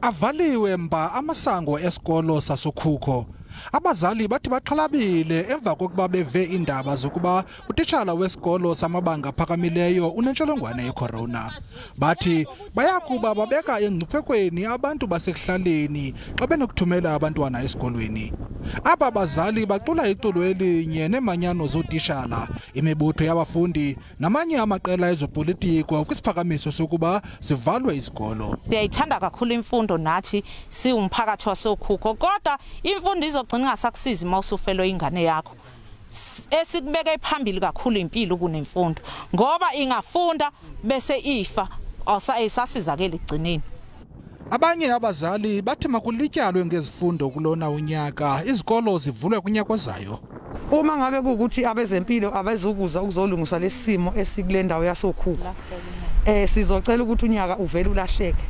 Avaliwe mba amasango esikolo sasoKhukho. Abazali bathi baxhalabile emva kokuba beve iindaba zokuba utitshala wesikolo samabanga aphakamileyo unentsholongwane yeCorona. Bathi bayakuba babeka engciphekweni abantu basekuhlaleni xa benokuthumela abantwana esikolweni. Aba bazali bacula iculo elinye neemanyano zootitshala, imibutho yabafundi namanye amaqela ezopolitiko kwisiphakamiso sokuba sivalwe izikolo. Ndiyayithanda kakhulu imfundo nathi siwumphakathi wasoKhukho, kodwa imfundo izogcina ingasakusizi uma usufelwe ingane yakho. Esikubeke phambili kakhulu impilo kunemfundo, ngoba ingafunda bese ifa awusasizakela egcineni. Abanye abazali bathi makulityalwe ngezifundo kulona unyaka, izikolo zivulwe kunyaka ozayo. Uma ngabe kuukuthi abezempilo abezukuza ukuzolungisa lesimo esikule ndawo yasoKhukho, sizocela ukuthi unyaka uvele ulahleke.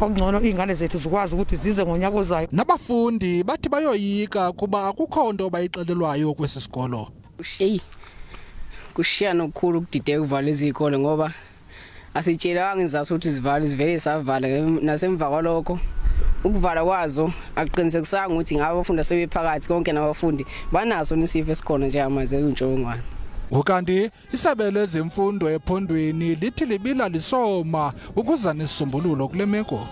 Okungcono ingane zethu zikwazi ukuthi zize ngonyaka ozayo. Nabafundi bathi bayoyika kuba akukho nto bayixelelwayo kwesi sikolo. Kushiyana okukhulu ukudideka uvala izikolo ngoba asitshelanga izizathu ukuthi zivale, zivele savala. Nasemva kwalokho ukuvala kwazo akuqinisekisanga ukuthi ngabe abafundi sebephakathi konke nabafundi banaso nesifo esikhona njengamanje lwentsholongwane. Ukanti isebe lezemfundo ephondweni lithi libila lisoma ukuza nesisombululo kule meko.